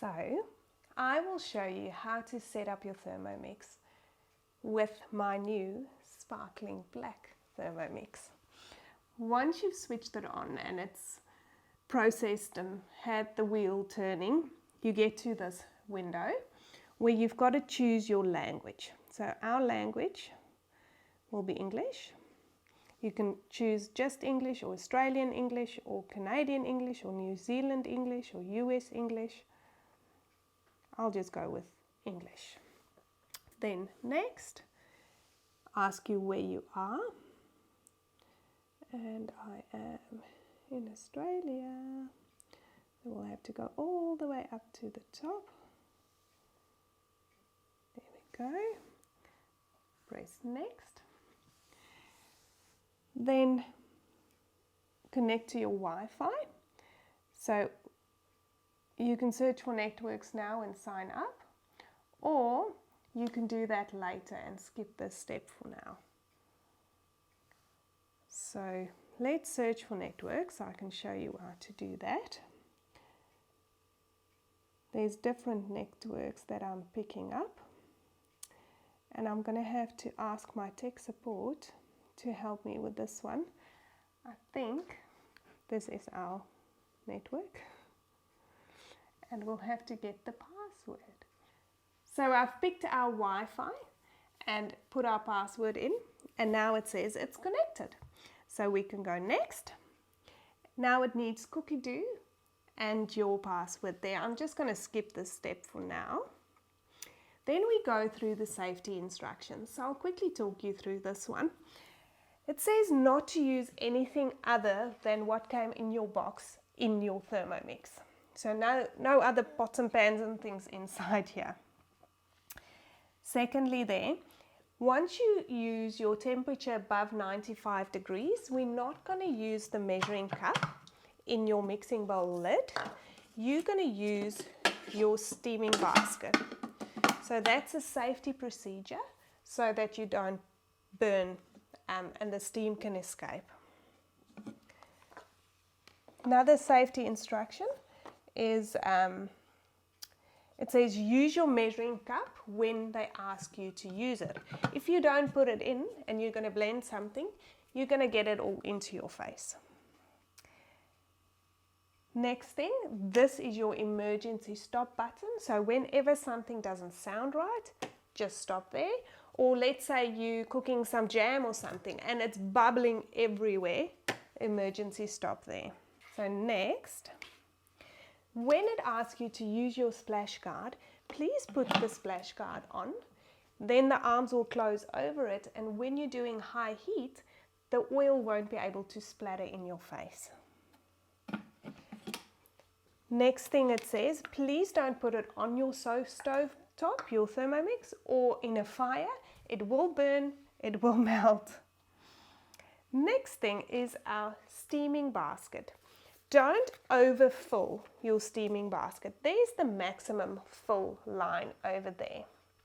So I will show you how to set up your Thermomix with my new sparkling black Thermomix. Once you've switched it on and it's processed and had the wheel turning, you get to this window where you've got to choose your language. So our language will be English. You can choose just English or Australian English or Canadian English or New Zealand English or US English. I'll just go with English. Then next, ask you where you are. And I am in Australia. So we'll have to go all the way up to the top. There we go. Press next. Then connect to your Wi-Fi. So you can search for networks now and sign up, or you can do that later and skip this step for now. So let's search for networks. I can show you how to do that. There's different networks that I'm picking up, and I'm going to have to ask my tech support to help me with this one. I think this is our network, and we'll have to get the password. So I've picked our Wi-Fi and put our password in, and now it says it's connected. So we can go next. Now it needs cookie do and your password there. I'm just going to skip this step for now. Then we go through the safety instructions. So I'll quickly talk you through this one. It says not to use anything other than what came in your box in your Thermomix. So no other pots and pans and things inside here. Secondly there, once you use your temperature above 95 degrees, we're not going to use the measuring cup in your mixing bowl lid. You're going to use your steaming basket. So that's a safety procedure so that you don't burn and the steam can escape. Another safety instruction is it says use your measuring cup when they ask you to use it. If you don't put it in and you're going to blend something, you're going to get it all into your face. Next thing, this is your emergency stop button. So whenever something doesn't sound right, just stop there. Or let's say you're cooking some jam or something and it's bubbling everywhere, emergency stop there. So next, when it asks you to use your splash guard, please put the splash guard on. Then the arms will close over it, and when you're doing high heat, the oil won't be able to splatter in your face. Next thing it says, please don't put it on your stove top, your Thermomix, or in a fire. It will burn, it will melt. Next thing is our steaming basket. Don't overfill your steaming basket. There's the maximum fill line over there.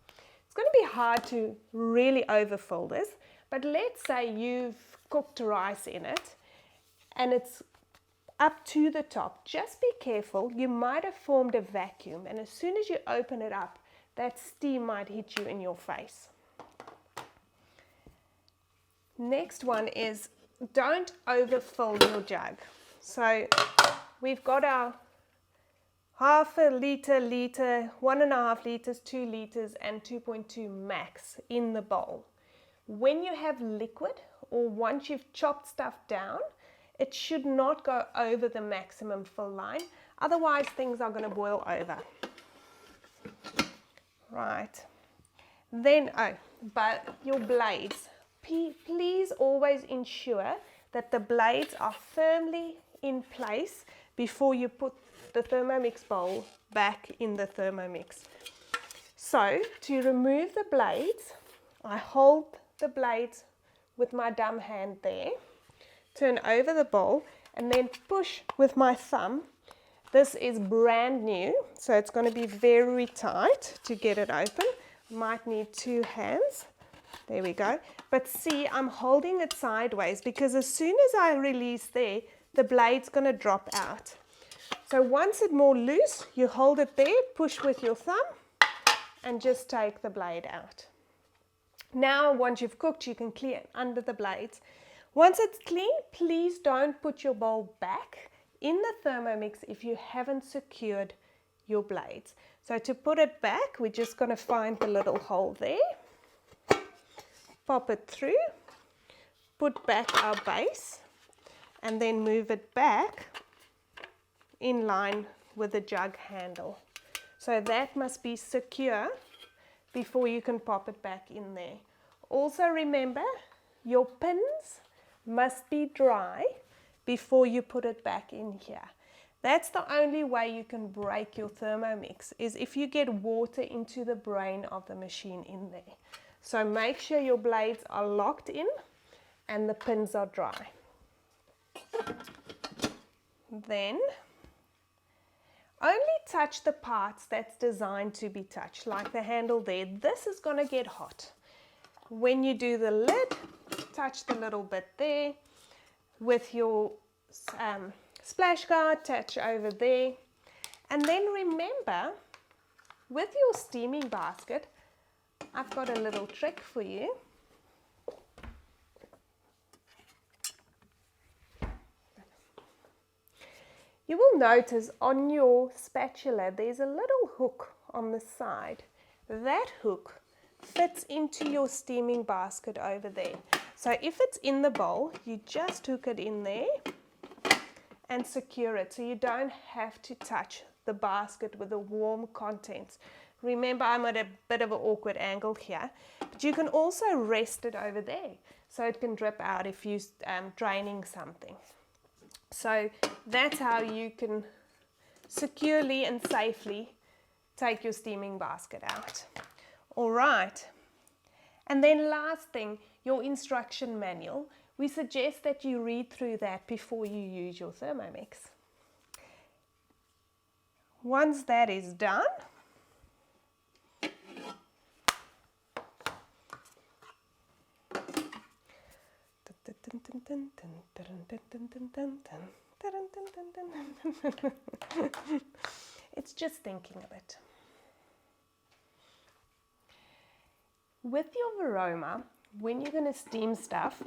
It's going to be hard to really overfill this, but let's say you've cooked rice in it and it's up to the top. Just be careful, you might have formed a vacuum, and as soon as you open it up, that steam might hit you in your face. Next one is don't overfill your jug. So we've got our half a litre, 1.5 litres, 2 litres and 2.2 max in the bowl. When you have liquid or once you've chopped stuff down, it should not go over the maximum fill line, otherwise things are going to boil over. Right. Then, but your blades, please always ensure that the blades are firmly in place before you put the Thermomix bowl back in the Thermomix. So to remove the blades, I hold the blades with my dumb hand there, turn over the bowl, and then push with my thumb. This is brand new, so it's going to be very tight to get it open. Might need 2 hands. There we go. But see, I'm holding it sideways because as soon as I release there, the blade's going to drop out. So once it's more loose, you hold it there, push with your thumb, and just take the blade out. Now, once you've cooked, you can clear under the blades. Once it's clean, please don't put your bowl back in the Thermomix if you haven't secured your blades. So to put it back, we're just going to find the little hole there, pop it through, put back our base, and then move it back in line with the jug handle. So that must be secure before you can pop it back in there. Also remember, your pins must be dry before you put it back in here. That's the only way you can break your Thermomix, is if you get water into the brain of the machine in there. So make sure your blades are locked in and the pins are dry. Then only touch the parts that's designed to be touched, like the handle there. This is going to get hot. When you do the lid, touch the little bit there. With your splash guard, touch over there. And then remember, with your steaming basket, I've got a little trick for you. You will notice on your spatula there's a little hook on the side. That hook fits into your steaming basket over there. So if it's in the bowl, you just hook it in there and secure it, so you don't have to touch the basket with the warm contents. Remember, I'm at a bit of an awkward angle here, but you can also rest it over there so it can drip out if you're draining something. So that's how you can securely and safely take your steaming basket out. All right. And then last thing, your instruction manual. We suggest that you read through that before you use your Thermomix. Once that is done, it's just thinking of it. With your Varoma, when you're going to steam stuff,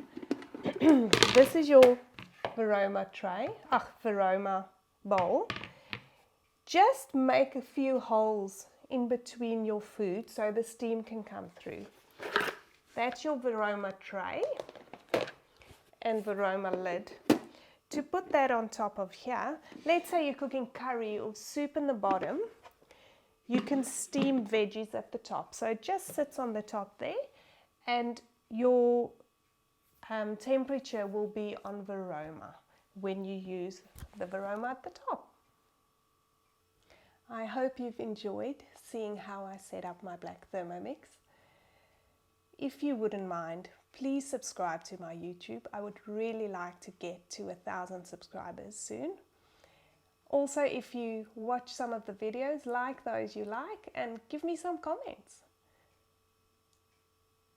this is your Varoma tray, Varoma bowl. Just make a few holes in between your food so the steam can come through. That's your Varoma tray and Varoma lid. To put that on top of here, let's say you're cooking curry or soup in the bottom, you can steam veggies at the top. So it just sits on the top there, and your temperature will be on Varoma when you use the Varoma at the top. I hope you've enjoyed seeing how I set up my black Thermomix. If you wouldn't mind, please subscribe to my YouTube. I would really like to get to 1,000 subscribers soon. Also, if you watch some of the videos, like those you like and give me some comments.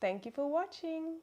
Thank you for watching.